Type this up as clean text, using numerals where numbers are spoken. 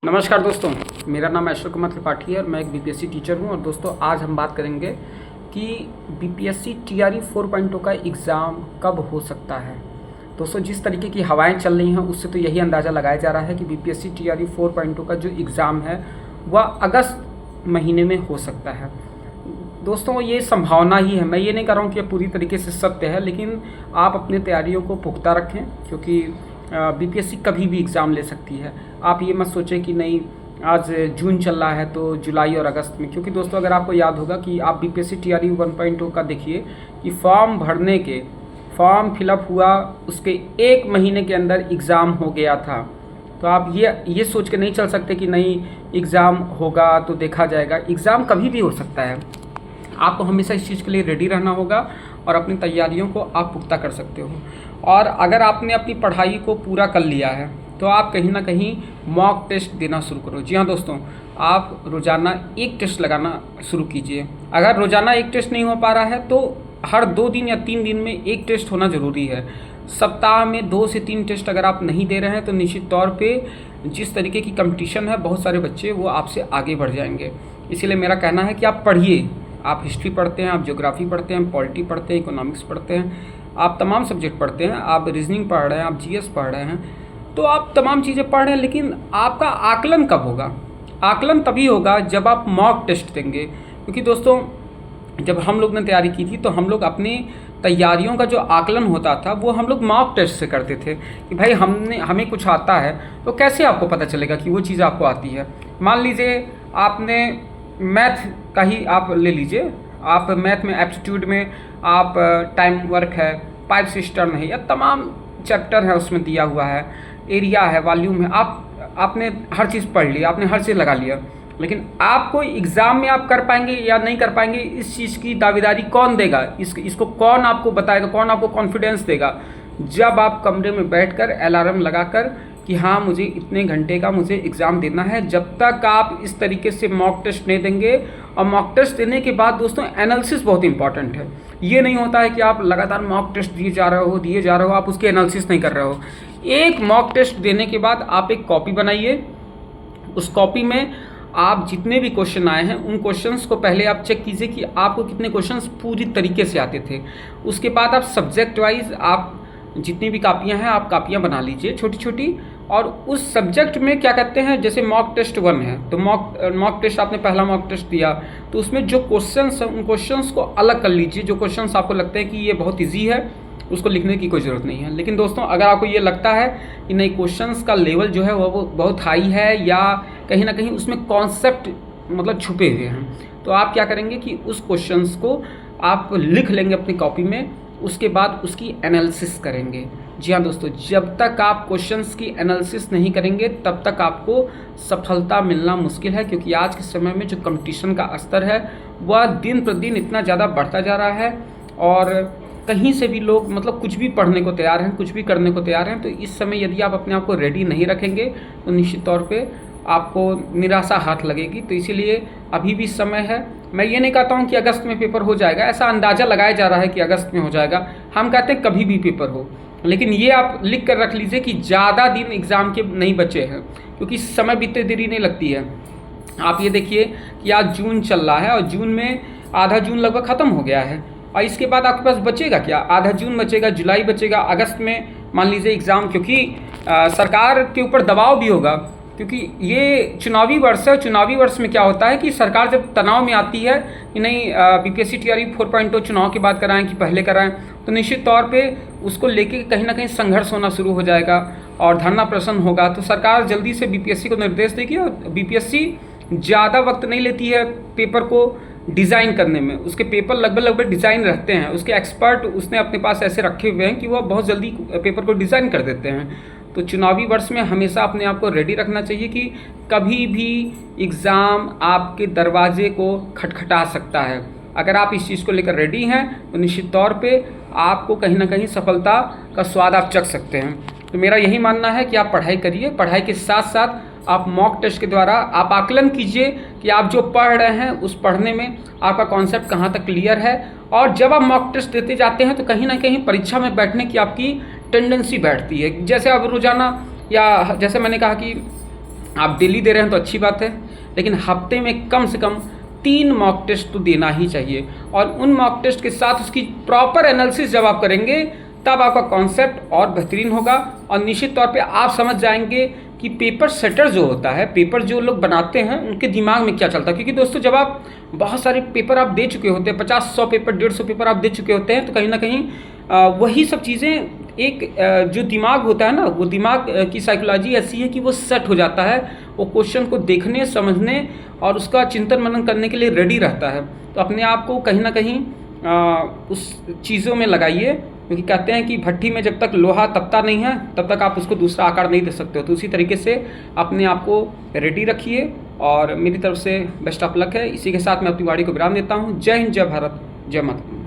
नमस्कार दोस्तों, मेरा नाम अशोक कुमार त्रिपाठी है और मैं एक बीपीएससी टीचर हूं। और दोस्तों आज हम बात करेंगे कि बीपीएससी टीआरई 4.0 का एग्ज़ाम कब हो सकता है। दोस्तों जिस तरीके की हवाएं चल रही हैं उससे तो यही अंदाज़ा लगाया जा रहा है कि बीपीएससी टीआरई 4.0 का जो एग्ज़ाम है वह अगस्त महीने में हो सकता है। दोस्तों ये संभावना ही है, मैं ये नहीं कह रहा हूँ कि पूरी तरीके से सत्य है, लेकिन आप अपनी तैयारियों को पुख्ता रखें क्योंकि बीपीएससी कभी भी एग्ज़ाम ले सकती है। आप ये मत सोचें कि नहीं आज जून चल रहा है तो जुलाई और अगस्त में, क्योंकि दोस्तों अगर आपको याद होगा कि आप बीपीएससी टीआरई 1.0 का देखिए कि फॉर्म फिलअप हुआ उसके 1 महीने के अंदर एग्ज़ाम हो गया था। तो आप ये सोच के नहीं चल सकते कि नहीं एग्ज़ाम होगा तो देखा जाएगा। एग्ज़ाम कभी भी हो सकता है, आपको हमेशा इस चीज़ के लिए रेडी रहना होगा और अपनी तैयारियों को आप पुख्ता कर सकते हो। और अगर आपने अपनी पढ़ाई को पूरा कर लिया है तो आप कहीं ना कहीं मॉक टेस्ट देना शुरू करो। जी हाँ दोस्तों, आप रोज़ाना एक टेस्ट लगाना शुरू कीजिए। अगर रोज़ाना एक टेस्ट नहीं हो पा रहा है तो हर 2 दिन या 3 दिन में एक टेस्ट होना ज़रूरी है। सप्ताह में 2 से 3 टेस्ट अगर आप नहीं दे रहे हैं तो निश्चित तौर पे जिस तरीके की कंपटीशन है बहुत सारे बच्चे वो आपसे आगे बढ़ जाएंगे। इसीलिए मेरा कहना है कि आप पढ़िए। आप हिस्ट्री पढ़ते हैं, आप ज्योग्राफी पढ़ते हैं, पॉलिटी पढ़ते हैं, इकोनॉमिक्स पढ़ते हैं, आप तमाम सब्जेक्ट पढ़ते हैं, आप रीजनिंग पढ़ रहे हैं, आप जीएस पढ़ रहे हैं, तो आप तमाम चीज़ें पढ़ रहे हैं, लेकिन आपका आकलन कब होगा? आकलन तभी होगा जब आप मॉक टेस्ट देंगे। क्योंकि दोस्तों जब हम लोग ने तैयारी की थी तो हम लोग अपनी तैयारियों का जो आकलन होता था वो हम लोग मॉक टेस्ट से करते थे कि भाई हमें कुछ आता है तो कैसे आपको पता चलेगा कि वो चीज़ आपको आती है। मान लीजिए आपने मैथ का ही आप ले लीजिए, आप मैथ में एप्टीट्यूड में आप टाइम वर्क है, पाइप सिस्टम है, या तमाम चैप्टर है उसमें दिया हुआ है, एरिया है, वॉल्यूम है, आपने हर चीज़ पढ़ लिया, आपने हर चीज़ लगा लिया, लेकिन आपको एग्ज़ाम में आप कर पाएंगे या नहीं कर पाएंगे इस चीज़ की दावेदारी कौन देगा? इसको कौन आपको बताएगा, कौन आपको कॉन्फिडेंस देगा? जब आप कमरे में बैठकर अलार्म लगाकर कि हाँ मुझे इतने घंटे का मुझे एग्ज़ाम देना है, जब तक आप इस तरीके से मॉक टेस्ट नहीं देंगे। और मॉक टेस्ट देने के बाद दोस्तों एनालिसिस बहुत इंपॉर्टेंट है। ये नहीं होता है कि आप लगातार मॉक टेस्ट दिए जा रहे हो, आप उसके एनालिसिस नहीं कर रहे हो। एक मॉक टेस्ट देने के बाद आप एक कॉपी बनाइए, उस कॉपी में आप जितने भी क्वेश्चन आए हैं उन क्वेश्चंस को पहले आप चेक कीजिए कि आपको कितने क्वेश्चंस पूरी तरीके से आते थे। उसके बाद आप सब्जेक्ट वाइज आप जितनी भी कापियां हैं आप कापियां बना लीजिए छोटी छोटी, और उस सब्जेक्ट में क्या कहते हैं, जैसे मॉक टेस्ट 1 है तो मॉक टेस्ट आपने पहला मॉक टेस्ट दिया तो उसमें जो क्वेश्चंस हैं उन क्वेश्चंस को अलग कर लीजिए। जो क्वेश्चंस आपको लगता है कि ये बहुत ईजी है उसको लिखने की कोई ज़रूरत नहीं है। लेकिन दोस्तों अगर आपको ये लगता है कि नहीं क्वेश्चंस का लेवल जो है वो बहुत हाई है या कहीं ना कहीं उसमें कॉन्सेप्ट मतलब छुपे हुए हैं, तो आप क्या करेंगे कि उस क्वेश्चंस को आप लिख लेंगे अपनी कॉपी में, उसके बाद उसकी एनालिसिस करेंगे। जी हाँ दोस्तों, जब तक आप क्वेश्चंस की एनालिसिस नहीं करेंगे तब तक आपको सफलता मिलना मुश्किल है। क्योंकि आज के समय में जो कंपटीशन का स्तर है वह दिन प्रतिदिन इतना ज़्यादा बढ़ता जा रहा है और कहीं से भी लोग मतलब कुछ भी पढ़ने को तैयार हैं, कुछ भी करने को तैयार हैं। तो इस समय यदि आप अपने आप को रेडी नहीं रखेंगे तो निश्चित तौर पे आपको निराशा हाथ लगेगी। तो इसीलिए अभी भी समय है। मैं ये नहीं कहता हूँ कि अगस्त में पेपर हो जाएगा, ऐसा अंदाज़ा लगाया जा रहा है कि अगस्त में हो जाएगा। हम कहते हैं कभी भी पेपर हो, लेकिन ये आप लिख कर रख लीजिए कि ज़्यादा दिन एग्ज़ाम के नहीं बचे हैं, क्योंकि समय बीतते देरी नहीं लगती है। आप ये देखिए कि आज जून चल रहा है और जून में आधा जून लगभग ख़त्म हो गया है, और इसके बाद आपके पास बचेगा क्या? आधा जून बचेगा, जुलाई बचेगा, अगस्त में मान लीजिए एग्ज़ाम, क्योंकि सरकार के ऊपर दबाव भी होगा क्योंकि ये चुनावी वर्ष है। चुनावी वर्ष में क्या होता है कि सरकार जब तनाव में आती है कि नहीं बीपीएससी टीआरई 4.0 चुनाव के बाद कराएं कि पहले कराएं, तो निश्चित तौर पे उसको लेके कहीं ना कहीं संघर्ष होना शुरू हो जाएगा और धरना प्रदर्शन होगा। तो सरकार जल्दी से बीपीएससी को निर्देश देगी और बीपीएससी ज़्यादा वक्त नहीं लेती है पेपर को डिज़ाइन करने में। उसके पेपर लगभग डिज़ाइन रहते हैं, उसके एक्सपर्ट उसने अपने पास ऐसे रखे हुए हैं कि वह बहुत जल्दी पेपर को डिज़ाइन कर देते हैं। तो चुनावी वर्ष में हमेशा अपने आप को रेडी रखना चाहिए कि कभी भी एग्ज़ाम आपके दरवाजे को खटखटा सकता है। अगर आप इस चीज़ को लेकर रेडी हैं तो निश्चित तौर पे आपको कहीं ना कहीं सफलता का स्वाद आप चख सकते हैं। तो मेरा यही मानना है कि आप पढ़ाई करिए, पढ़ाई के साथ साथ आप मॉक टेस्ट के द्वारा आप आकलन कीजिए कि आप जो पढ़ रहे हैं उस पढ़ने में आपका कॉन्सेप्ट कहाँ तक क्लियर है। और जब आप मॉक टेस्ट देते जाते हैं तो कहीं ना कहीं परीक्षा में बैठने की आपकी टेंडेंसी बैठती है। जैसे अब रोज़ाना या जैसे मैंने कहा कि आप डेली दे रहे हैं तो अच्छी बात है, लेकिन हफ्ते में कम से कम 3 मॉक टेस्ट तो देना ही चाहिए। और उन मॉक टेस्ट के साथ उसकी प्रॉपर एनालिसिस जब आप करेंगे तब आपका कॉन्सेप्ट और बेहतरीन होगा, और निश्चित तौर पे आप समझ जाएंगे कि पेपर सेटर जो होता है, पेपर जो लोग बनाते हैं उनके दिमाग में क्या चलता है। क्योंकि दोस्तों जब आप बहुत सारे पेपर आप दे चुके होते हैं, 50-100 पेपर 150 पेपर आप दे चुके होते हैं, तो कहीं ना कहीं वही सब चीज़ें एक जो दिमाग होता है ना, वो दिमाग की साइकोलॉजी ऐसी है कि वो सेट हो जाता है, वो क्वेश्चन को देखने, समझने और उसका चिंतन मनन करने के लिए रेडी रहता है। तो अपने आप को कहीं ना कहीं उस चीज़ों में लगाइए, क्योंकि कहते हैं कि भट्टी में जब तक लोहा तपता नहीं है तब तक आप उसको दूसरा आकार नहीं दे सकते हो। तो उसी तरीके से अपने आप को रेडी रखिए, और मेरी तरफ से बेस्ट ऑफ लक है। इसी के साथ मैं अपनी वाणी को विराम देता हूँ। जय हिंद, जय भारत, जय माता।